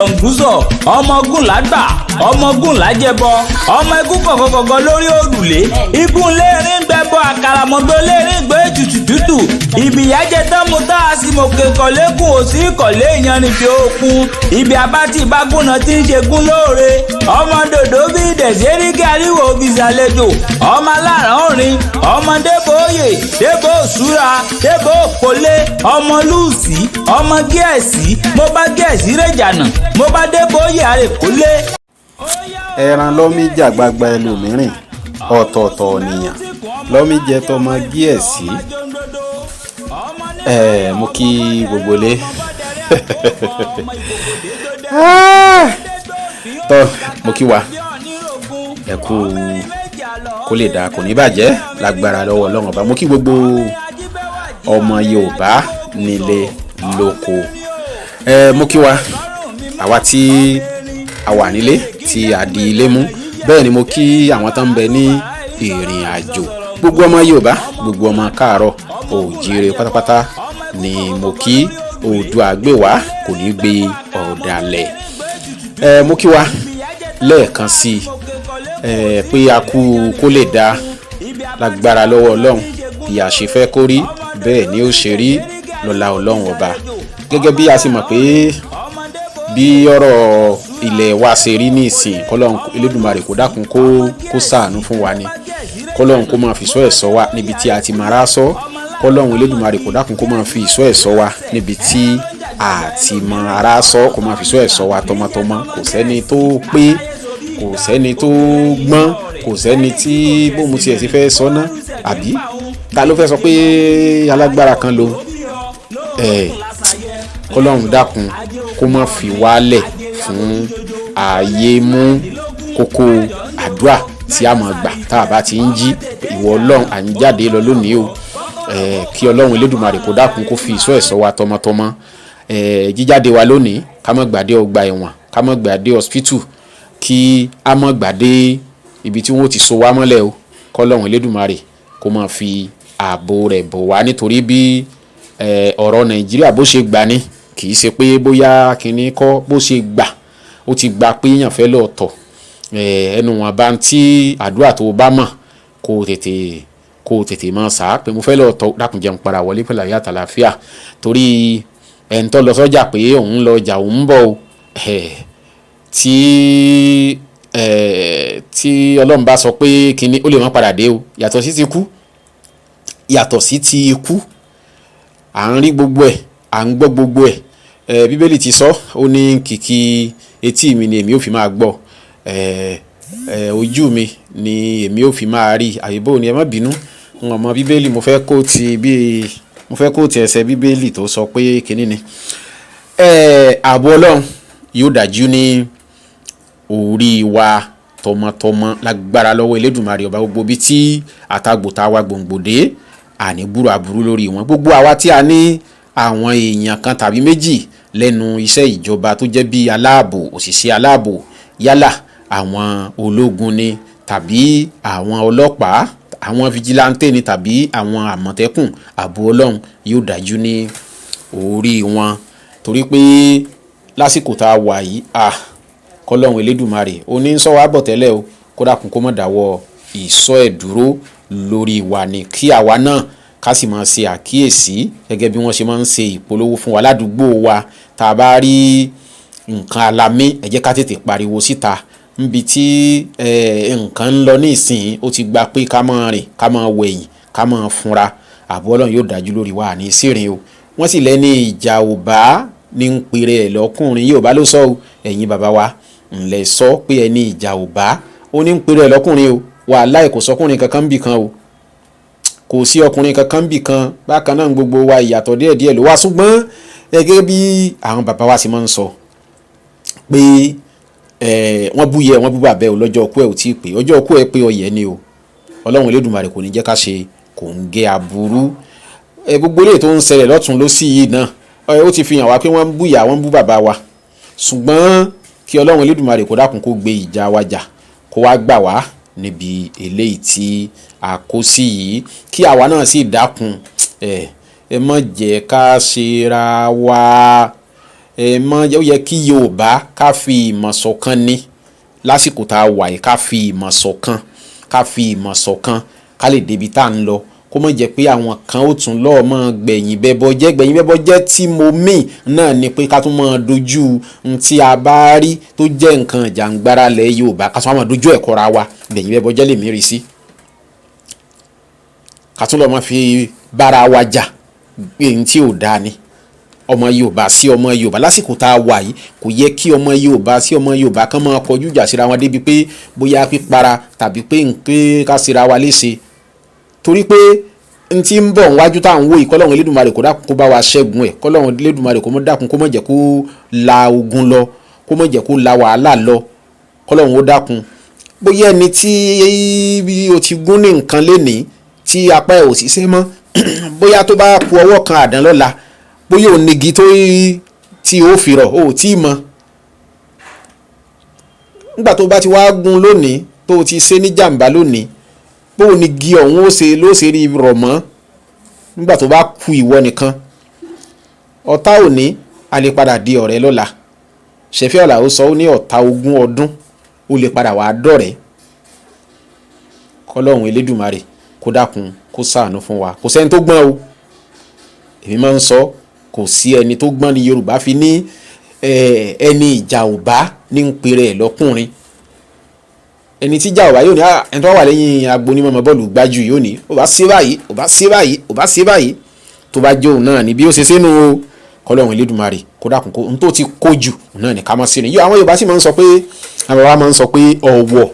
ọ̀ǹgúzọ̀ ọmọgùn lágbà ọmọgùn lájẹbọ ọmọ egún kọ̀kọ̀kọ̀kọ̀ lórí òrùlé igun léèrín gbẹbọ àkàràmọ̀gbé léèrín gbé tutù tútù ibi ìyájẹ tán mo tá a sì mòkè kọ̀lẹ́kùn òsì kọ̀lé ìyanrìn fi òkun ibi abátì ìbágúnná tí ń ṣegún lóore ọmọ dòdò bí dẹ̀sẹ̀ríkì àríwò òbíṣàlejò ọmọ alára òrin ọmọ débò òye débò òṣùra débò òpólé ọmọ lùsì ọmọ gẹ̀ẹ́sì mo bá gẹ̀ẹ́sì rẹ̀ jànà mo bá débò òye àrèkólé. ẹran lọ́mí jàgbàgbà ẹlòmíràn ọ̀tọ̀ọ̀tọ̀ nìyàn lọ́mí jẹ tọmọ gíẹ̀sì mo kí gbogbo lé tọ́ mo kí wa ẹ kú kó lè dáa kò ní bàjẹ́ lágbára lọ́wọ́ Ọlọ́run ọba mo kí gbogbo ọmọ Yorùbá nílé lóko mo kí wa àwa tí a wà nílé tí a di ilé mú bẹ́ẹ̀ ni mo kí àwọn tó ń bẹ ní ìrìn àjò gbogbo ọmọ Yorùbá gbogbo ọmọ káàárọ̀ oòjíire pátápátá ni mo kí Oòduà gbè wá kò ní gbé ọ̀dàlẹ̀ mo kí wa lẹ́ẹ̀kan sí i pé a kú kó lè dáa lágbára lọ́wọ́ Ọlọ́run bí a ṣe fẹ́ kó rí bẹ́ẹ̀ ni ó ṣe rí lọ́lá Ọlọ́run ọba gẹ́gẹ́ bí a sì mọ̀ pé bí ọ̀rọ̀ ilẹ̀ wa ṣe rí ní ìsìn kọ́lọ́run Elédùmarè kó dákun kó ṣàánú fún wa ni kọ́lọ́run kó máa fi ìṣọ́ ẹ̀ ṣọ́ wa níbi tí a ti máa rá sọ kọ́lọ́run Elédùmarè kó dákun kó máa fi ìṣọ́ ẹ̀ ṣọ́ wa níbi tí a ti máa rá sọ kó máa fi ìṣọ́ ẹ̀ ṣọ́ wa tọmọtọmọ kò sẹ́ni tó pé kò sẹ́ni tó gbọ́n kò sẹ́ni tí bóun tiẹ̀ ti fẹ́ sọ ná àbí ta ló fẹ́ sọ pé alágbára kan ló kọ́lọ́run dákun kó má fi wálẹ̀ fún ààyè mú kókó àdúrà tí a máa gbà tá a bá ti ń jí ìwọ Ọlọ́run à ń jáde lọ lónìí o kí Ọlọ́run Elédùmarè kó dákun kó fi ìṣọ́ ẹ̀ ṣọ́ wa tọmọtọmọ jíjáde wa lónìí ká má gbàdé ọgbà ẹ̀wọ̀n ká má gbàdé hospital kí a má gbàdé ibi tí wọ́n ti so wá mọ́lẹ̀ o kọ́lọ́run Elédùmarè kó má fi ààbò rẹ̀ bò wá nítorí bí ọ̀rọ̀ Nàìjíríà bó ṣe gbà ní kì í ṣe pé bóyá kínní kọ́ bó ṣe gbà ó ti gba pé èèyàn fẹ́ lọ tọ̀ ẹnu wọn bá ń tí àdúrà tó bá mọ̀ kó tètè máa sá pé mo fẹ́ lọ tọ̀ dákun jẹun para wọlé pẹ̀lú àyà àtàlàfíà torí ẹni tó lọ sọ́jà pé òun lọ ọjà òun ń bọ̀ o tí Ọlọ́run bá sọ pé kínní ó lè má padà dé o yàtọ̀ sí ti ikú à ń rí gbogbo ẹ̀ à ń gbọ́ gbogbo ẹ̀ Bíbélì ti sọ ó ní kìkì etí mi ni èmi ò fi máa gbọ́ ojú mi ni èmi ò fi máa rí àyíbó ni ẹ má bínú ọmọ Bíbélì mo fẹ́ kó ti ẹsẹ̀ Bíbélì tó sọ pé kínní ni ààbò Ọlọ́run yóò dájú ní orí wa tọmọtọmọ lágbára lọ́wọ́ Elédùmarè ọba gbogbo bí tí àtàgbò tá a wá gbòǹgbòdé àní búrú àbúrú lórí wọn gbogbo àwa tí a ní àwọn èèyàn kan tàbí méjì lẹ́nu iṣẹ́ ìjọba tó jẹ́ bí aláàbò òṣìṣẹ́ aláàbò yálà àwọn ológun ni tàbí àwọn ọlọ́pàá àwọn fìjìláńtẹ́ ni tàbí àwọn àmọ̀tẹ́kùn ààbò Ọlọ́run yóò dájú ní orí wọn torí pé lásìkò tá a wà yìí kọ́lọ́run Elédùmarè ó ní ń sọ wá bọ̀ tẹ́lẹ̀ o kó dákun kó má dáwọ́ ìsọ ẹ̀ dúró lórí wa ni kí àwa náà ká sì máa ṣe àkíyèsí gẹ́gẹ́ bí wọ́n ṣe máa ń ṣe ìpolówó fún wa ládùúgbò wa tá a bá rí nǹkan alámì ẹ jẹ́ ká tètè pariwo síta níbi tí nǹkan ń lọ ní ìsìn ó ti gba pé ká máa rìn ká máa wẹ̀yìn ká máa funra ààbò Ọlọ́run yóò dájú lórí wa ní sírin o wọ́n sì lẹ́ni ìjà ò bá ní ń pèrè ẹ̀ lọ́kùnrin yóò bá ló sọ o ẹ̀yin bàbá wa ńlẹ̀ sọ pé ẹni ìjà ò bá ó ní ń pèrè ẹ̀ lọ́kùnrin o wàláhì kò sọkùnrin kankan bì kan o kò sí ọkùnrin kankan bì kan bákan náà gbogbo wa ìyàtọ̀ díẹ̀díẹ̀ ló wá ṣùgbọ́n gẹ́gẹ́ bí àwọn bàbá wa sì máa ń sọ pé wọ́n bú bàbá ẹ̀ lọ́jọ́ ọkú ẹ̀ ò tí ì pé ọjọ́ ọkú ẹ̀ pé ọyẹ̀ ni o Ọlọ́run Elédùmarè kò ní jẹ́ ká ṣe kò ń gé aburú gbogbo eléyìí tó ń ṣẹlẹ̀ lọ́tún lósì yìí náà ó ti fi hàn wá pé wọ́n ń bú ìyá wọ́n ń bú bàbá wa ṣùgbọ́n kí Ọlọ́run Elédùmarè kó dákun kó gbé ìjà wa jà kó wá gbà wá níbi eléyìí tí a kó sí yìí kí àwa náà sì dákun ẹ má jẹ́ ká ṣera wa ó yẹ kí Yorùbá ká fi ìmọ̀ ṣọ̀kan ní lásìkò tá a wà yìí, ká fi ìmọ̀ ṣọ̀kan ká lè débi tá à ń lọ, kó má jẹ́ pé àwọn kan ó tún lọ́ọ́ mọ́ gbẹ̀yìn bẹ́bọ jẹ́ tí mo mì náà ni pé ká tún mọ́ dojú tí a bá rí tó jẹ́ nǹkan ìjàngbara lẹ̀ Yorùbá ká tún mọ́ dojú ẹ̀kọ́ ra wa gbẹ̀yìn bẹ́bọ jẹ́ lèmi rí sí, ká tún lọ́ọ́ mọ́ fi bára wa jà èyí tí ò dáa ni. Ọmọ Yorùbá sí ọmọ Yorùbá lásìkò tá a wà yìí kò yẹ kí ọmọ Yorùbá sí ọmọ Yorùbá kan máa kọjú ìjà síra wọn débi pé bóyá pípara tàbí pé nǹkan ká síra wa léṣe, torí pé n tí ń bọ̀ níwájú tá à ń wò yìí kọ́lọ́hún Elédùmarè kó dákun kó bá wa ṣẹ́gun ẹ̀, kọ́lọ́hún Elédùmarè kó mọ́ dákun kó mọ́ jẹ́ kó la ogun lọ, kó mọ́ jẹ́ kó la wàhálà lọ, kọ́lọ́hún ó dákun. Bóyá ẹni tí o ti gún ní nǹkan lénìí tí apá ẹ̀ ò ṣiṣẹ́ mọ́ bóyá tó bá ku ọwọ́ kan àdán lọ́la bóyá ò nígi tí ó fi rọ̀ ó tí ì mọ̀. Nígbà tó bá ti wá gún lónìí tó ti ṣe ní jàǹbá lónìí bó o ní gi ọ̀hún ló ṣe rí rọ̀ mọ́ nígbà tó bá ku ìwọ nìkan. Ọ̀tá òní a lè padà di ọ̀rẹ́ lọ́la. Ṣẹ̀fí Àlàó sọ ó ní ọ̀tá 20 ọdún ó lè padà wàá dọ̀rẹ́. Kọ́lọ́hún Elédùmarè kó dákun kó ṣàánú fún wa. Kò sẹ́ni tó gbọ́n o, èmi máa ń sọ kò sí ẹni tó gbọ́n ní Yorùbá fi ní ẹni ìjà ò bá ní ń pèrè ẹ̀ lọ́kùnrin. Ẹni tí ìjà ò bá yóò ní ẹni tó wà lẹ́yìn agbo ní mọ̀mọ́ bọ́ọ̀lù Gbájú yóò ní ó bá ṣe báyìí ó bá ṣe báyìí ó bá ṣe báyìí tó bá jó òun náà ní bí ó ṣe sínú o. Kọ́lọ́hún Elédùmarè kó dákun kó n tó ti kó jù náà ní ká mọ́ sí ni. Àwọn Yorùbá sì máa ń sọ pé àwọn bàbá máa ń sọ pé ọ̀wọ̀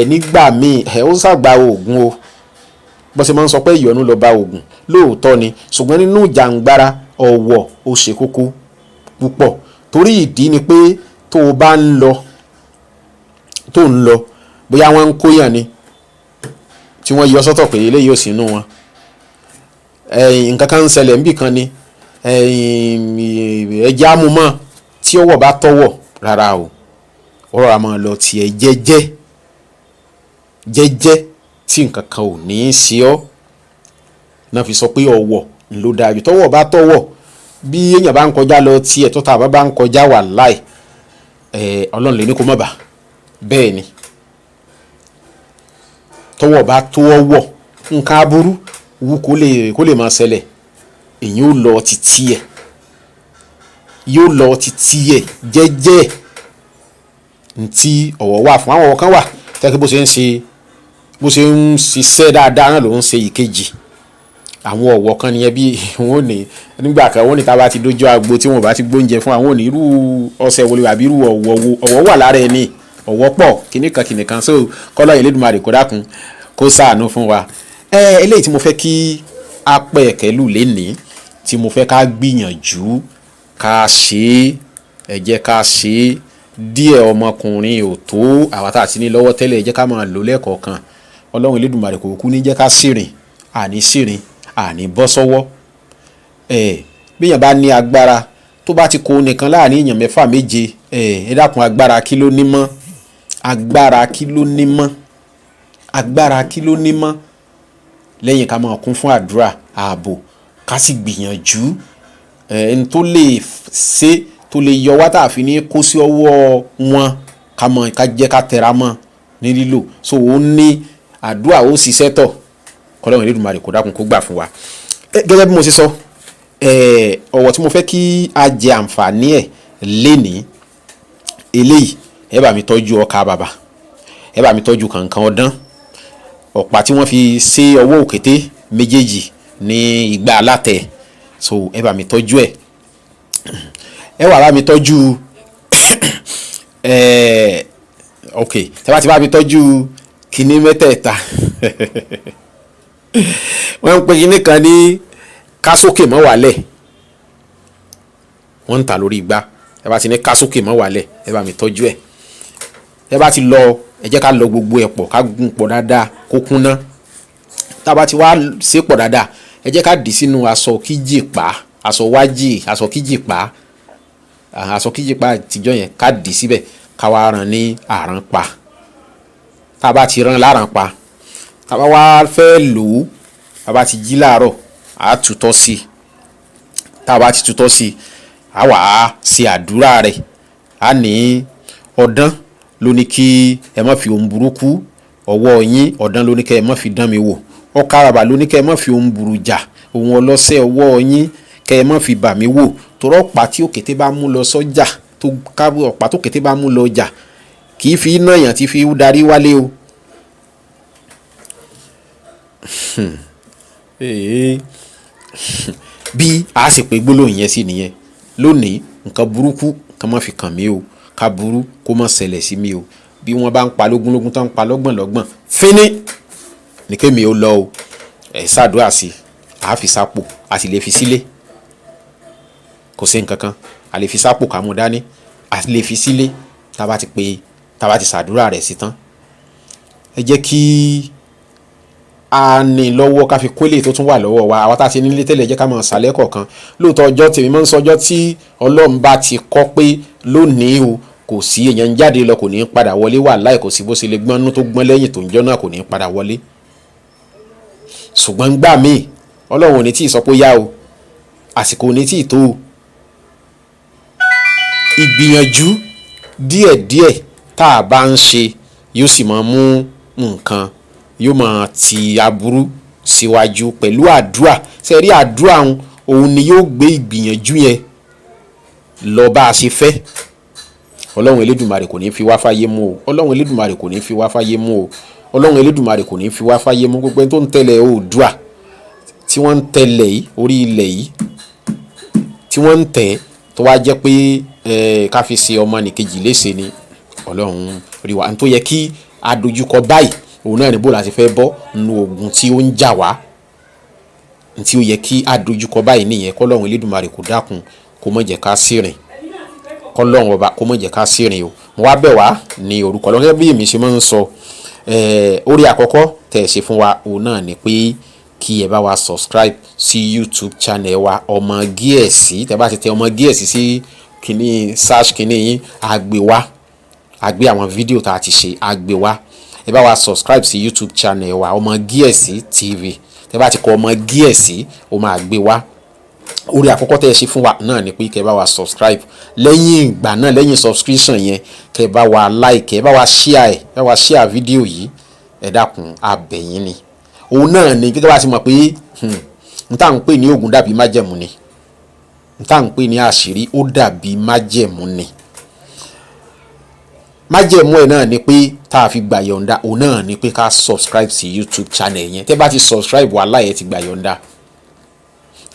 nígbà míì ó ṣàgbà oògùn o, bó ṣe máa ń sọ pé ìyọnu lọ bá oògùn lóòótọ́ ni, ṣùgbọ́n nínú ìjàngbara ọ̀wọ̀ ó ṣe kókó púpọ̀, torí ìdí ni pé tó o bá ń lọ bóyá wọ́n ń kóyàn ni tí wọ́n yọ sọ́tọ̀ pé eléyìí ò sí inú wọn, nǹkan kan ń ṣẹlẹ̀ níbì kan ni ẹja amúmọ́ tí ọwọ́ bá tọ́wọ̀ rárá o ọ̀rọ̀ àmọ́ lọ tiẹ̀ jẹ́jẹ́ tí nǹkan kan ò ní í ṣe ọ́ náà fi sọ pé ọ̀wọ̀ ló dáa jù. Tọ́wọ̀ bá tọ́wọ̀ bí èèyàn bá ń kọjá lọ tiẹ̀ tó tàbá bá ń kọjá wà láì Ọlọ́run lè ní kó má bà bẹ́ẹ̀ ni. Tọ́wọ̀ bá tó ọwọ́ nǹkan aburú wú kó lè máa ṣẹlẹ̀ èyí ó lọ títí ẹ̀ jẹ́jẹ́ ntí ọ̀wọ̀ wà fún àwọn kan wà tẹ́kí bó ṣe ń ṣiṣẹ́ dáadáa náà ló ń ṣe ìkejì. Àwọn ọ̀wọ̀ kan nìyẹn bí wọ́n ní nígbà kan wọ́n ní tá a bá ti dójú agbo tí wọ́n bá ti gbóúnjẹ fún àwọn òní irú ọṣẹ wọlé àbí irú ọ̀wọ̀ wà lára ẹni ọ̀wọ̀ pọ̀ kìnìkan so Kọ́lọ́hún Elédùmarè kó dákun kó ṣàánú fún wa. Eléyìí tí mo fẹ́ kí a pẹ́ kẹ́lù lénìí tí mo fẹ́ ká gbìyànjú ká ṣe ẹ jẹ́ ká ṣe díẹ̀ ọmọkùnrin ò tó àwa tá a ti ní lọ́wọ́ tẹ́lẹ̀ ẹ jẹ́ ká máa lò lẹ́ẹ̀kọ̀ọ̀kan. Ọlọ́run Elédùmarè kò kú ní jẹ́ ká ṣìrìn àní bọ́ sọ́wọ́. Bíyàn bá ní agbára tó bá ti kó nìkan láàrin èèyàn 6 7 ẹ dákun agbára kí ló ní mọ́ lẹ́yìn ká máa kún fún àdúrà ààbò ká sì gbìyànjú ẹni tó lè ṣe tó lè yọ wá tá a fi ní kó sí ọwọ́ wọn ká jẹ́ ká tẹra mọ́ ní lílò so ó ní àdúrà ó ṣiṣẹ́ tọ̀. Kọ́lọ́hún Elédùmarè kó dákun kó gbà fún wa. Gẹ́gẹ́ bí mo ṣe sọ ọ̀wọ̀ tí mo fẹ́ kí a jẹ àǹfààní ẹ̀ lénìí eléyìí ẹ bá mi tọ́jú ọkà bàbà, ẹ bá mi tọ́jú kàǹkàn ọdán, ọ̀pá tí wọ́n fi ṣe ọwọ́ òkété méjèèjì ní ìgbà alátẹ so ẹ bá mi tọ́jú ẹ̀. Ẹ wá bá mi tọ́jú ok tẹ́ bá ti bá mi tọ́jú kinní mẹ́tẹ̀ẹ̀ta wọ́n ń pè kinní kan ní kásókè mọ́ wálẹ̀ wọ́n ń tà lórí igbá. Ẹ bá ti ní kásókè mọ́ wálẹ̀ ẹ bá mi tọ́jú ẹ̀. Ẹ bá ti lọ ẹ jẹ́ ká lọ gbogbo ẹ̀ pọ̀ ká gún pọ̀ dáadáa kó kúnná. Tá a bá ti wá ṣe pọ̀ dáadáa ẹ jẹ́ ká dì sínú aṣọ kíjìpá aṣọ wájì aṣọ kíjìpá àtijọ́ yẹn ká dì síbẹ̀ ká wá rán ní àrán pa. Tá a bá ti rán láràn pa tá a bá wá fẹ́ lò ó tá a bá ti jí láàárọ̀ á tutọ́ sí i. Tá a bá ti tutọ́ sí i a wà ṣe àdúrà rẹ̀ a ní ọ̀dán ló ní kí ẹ má fi ohun burúkú ọwọ́ yín ọ̀dán ló ní kí ẹ má fi dán mi wò ọ̀kàràbà ló ní kí ẹ má fi ohun burú jà ohun ọlọ́sẹ̀ ọwọ́ yín kí ẹ má fi bà mí wò torọ́ ọ̀pá tí òkété bá mú lọ sọ́jà tó káwé ọ̀pá tó kété bá mú lọ ọjà kì í fi náyàn tí fi darí wálé o. bí a sì pé gbólóhùn yẹn sí nìyẹn lónìí nǹkan burúkú kan má fi kàn mí o ká burú kó má ṣẹlẹ̀ sí mi o bí wọ́n bá ń pa lógúnlógún tó ń pa lọ́gbọ̀nlọ́gbọ̀n fínní ní kémi ó lọ o ẹ̀ ṣàdúrà sí a fi sápò a sì lè fi sílé kò sí nǹkan kan a lè fi sápò ká mú dání a lè fi sílé tá a bá ti ṣàdúrà rẹ̀ sí tán ẹ jẹ́ kí a ní lọ́wọ́ ká fi kólé tó tún wà lọ́wọ́ wa àwa tá a ti nílé tẹ́lẹ̀ jẹ́ ká máa ṣàlẹ́ kọ̀ọ̀kan lóòótọ́ ọjọ́ tèmi máa ń sọ ọjọ́ tí Ọlọ́run bá ti kọ́ pé lónìí o kò sí èèyàn ń jáde lọ kò ní í padà wọlé wà láì kò sí bó ṣe lè gbọ́nú tó gbọ́n lẹ́yìn tó ń jọ́ náà kò ní í padà wọlé ṣùgbọ́n gbà míì Ọlọ́run ò ní tí ì sọ pé yá o àsìkò ò ní tí ì tó o ìgbìyànjú díẹ̀díẹ̀ tá a bá ń ṣe yóò sì máa mú nǹkan yóò máa ti aburú síwájú pẹ̀lú àdúrà ṣe rí àdúrà òun ni yóò gbé ìgbìyànjú yẹn lọ bá a ṣe fẹ́ Ọlọ́run Elédùmarè kò ní fi wá fáyé mú o Ọlọ́run Elédùmarè kò ní fi wá fáyé mú o Ọlọ́run Elédùmarè kò ní fi wá fáyé mú gbogbo ẹni tó ń tẹ̀lé Oòduà tí wọ́n ń tẹ̀lé yìí orí ilẹ̀ yìí tí wọ́n ń tẹ̀ tó wá jẹ́ pé ká fi ṣe ọmọnìkejì léṣe ni Ọlọ́run rí wa tó yẹ kí a dojúkọ báyìí òun náà ní bó la ti fẹ́ bọ́ nínú ogun tí ó ń jà wá tí ó yẹ kí a dojúkọ báyìí nìyẹn k'Ọlọ́run Elédùmarè kó dákun kó má jẹ́ ká sírìn k'Ọlọ́run ọba kó má jẹ́ ká sírìn o mo wá bẹ̀ wá ní orúkọ Ọlọ́run bí èmi ṣe máa ń sọ orí àkọ́kọ́ tẹ̀ ṣe fún wa òun náà ni pé kí ẹ bá wa subscribe sí YouTube channel wa Omogiesitv tẹ́ bá ti tẹ Omogiesitv sí kíní search kíní yín àgbé wa àgbé àwọn fídíò tá a ti ṣe àgbé wa ẹ bá wa subscribe sí YouTube channel wa Omogiesitv tẹ́ bá ti kọ Omogiesitv ó máa gbé wa orí àkọ́kọ́ tẹ́ ẹ ṣe fún wa náà ni pé kẹ́ bá wa subscribe lẹ́yìn ìgbà náà lẹ́yìn subscription yẹn kẹ́ bá wa like ẹ bá wa share fídíò yìí ẹ dákun abẹ̀yìn ni òun náà ni gẹ́gẹ́ bá ti mọ̀ pé n tá à ń pè ní oògùn dàbí májẹ̀mú ni n tá à ń pè ní àṣírí ó dàbí májẹ̀mú ni májẹ̀mú ẹ̀ náà ni pé tá a fi gbà yọ̀ǹda òun náà ni pé ká subscribe sí YouTube channel yẹn tẹ́ bá ti subscribe wàhálà ẹ ti gbà yọ̀ǹda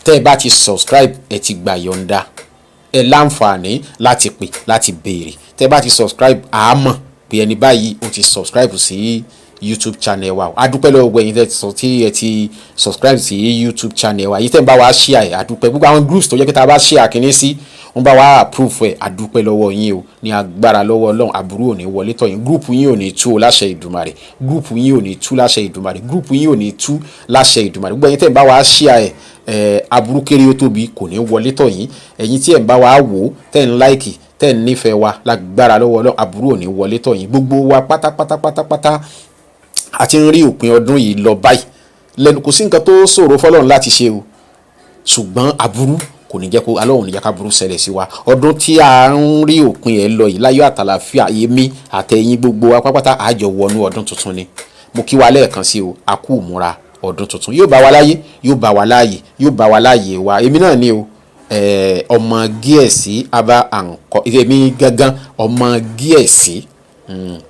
tẹ́ bá ti subscribe ẹ ti gbà yọ̀ǹda ẹ láǹfààní láti pè láti béèrè tẹ́ bá ti subscribe àámọ̀ pé ẹni báyìí ó ti subscribe sí YouTube channel wa adúpẹ́ lọ́wọ́ gbogbo ẹ̀yin tí ẹ ti subscribe sí YouTube channel wa yìí tẹ́ ń bá wa share ẹ̀ adúpẹ́ gbogbo àwọn groups tó yẹ kí tá a bá share kìíní sí wọ́n bá wa approve ẹ̀ adúpẹ́ lọ́wọ́ yín o ní agbára lọ́wọ́ Ọlọ́run àbúrò ò ní wọlé tọ̀ yín group yín ò ní tú o láṣẹ Ìdùmarè group yín ò ní tú láṣẹ Ìdùmarè group yín ò ní tú láṣẹ Ìdùmarè gbogbo ẹ̀yin tẹ́ ń bá wa share ẹ̀ aburú kéré ó tóbi kò ní wọlé tọ̀ yín ẹ̀yin tí ẹ̀ ń bá wa wò tẹ́ ń like tẹ́ ń nífẹ̀ẹ́ wa lágbára lọ́wọ́ Ọlọ́run àbúrò ò ní wọlé tọ̀ yín gbogbo wa pátápátá a ti ń rí òpin ọdún yìí lọ báyìí lẹ́nu kò sí nǹkan tó ṣòro fọ́lọ́run láti ṣe o ṣùgbọ́n aburú kò ní jẹ́ kó Ọlọ́run ní jẹ́ ká burú ṣẹlẹ̀ sí wa ọdún tí a ń rí òpin ẹ̀ lọ yìí láyọ̀ àtàlàfíà èmi àtẹ̀yìn gbogbo wa pátápátá àjọ wọnú ọdún tuntun ni mo kí wa lẹ́ẹ̀kan sí o a kú ìmúra ọdún tuntun yóò bá wa láyé yóò bá wa láàyè yóò bá wa láàyè wa èmi náà ni o Omogiesitv aba àǹkọ èmi gangan Omogiesitv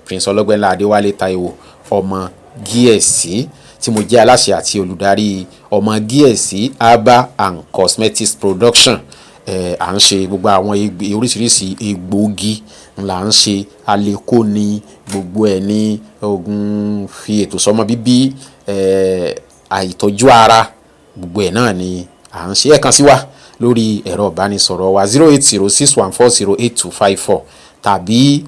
Prince Ọlọ́gbẹ́nlá Adéwálé Táíwò Omogiesitv tí mo jẹ́ aláṣẹ àti olùdarí Omogiesitv aba and cosmetics production à ń ṣe gbogbo àwọn oríṣiríṣi egbòogi là ń ṣe aleko ní gbogbo ẹ̀ ní oògùn fi ètò sọmọ bíbí àìtọ́jú ara gbogbo ẹ̀ náà ni à ń ṣe ẹ kàn sí wa lórí ẹ̀rọ ìbánisọ̀rọ̀ wa 08061408254 tàbí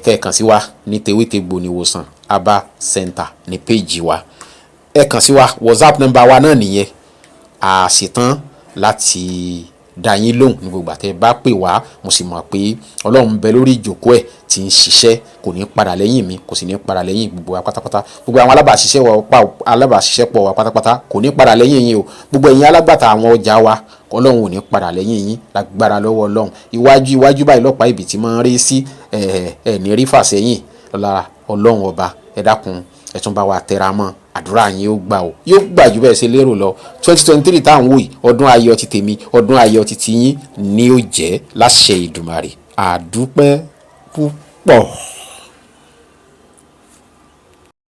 kẹ́ẹ̀kan sí wa ní tewétegbò níwòsàn aba center ní péjì wa ẹ kàn sí wa WhatsApp number wa náà nìyẹn a ṣetán láti dá yín lóhùn ní gbogbo àtẹ bá pè wá. Mo sì mọ̀ pé Ọlọ́run ń bẹ lórí ìjókòó ẹ̀ tí ń ṣiṣẹ́, kò ní padà lẹ́yìn mi, kò sì ní padà lẹ́yìn gbogbo wa pátápátá. Gbogbo àwọn alábàáṣiṣẹ́pọ̀ wa pátápátá kò ní padà lẹ́yìn yín o. Gbogbo ẹ̀yin alágbàtà àwọn ọjà wa Ọlọ́run ò ní padà lẹ́yìn yín lágbára lọ́wọ́ Ọlọ́run. Iwájú báyìí lọ́pàá ibi tí máa ń rí sí ní rí fàsẹ́yìn lọ́la Ọlọ́run ọba. Ẹ dákun ẹ tún bá wa tẹra mọ́, àdúrà yín ó gbà o, yóò gbà jù bẹ́ẹ̀ ṣe lérò lọ. 2023 tá à ń wò yìí, ọdún ayọ̀ ti tèmi, ọdún ayọ̀ ti tiyín ni ó jẹ́ láṣẹ Ìdùmarè. Àdúpẹ́ púpọ̀.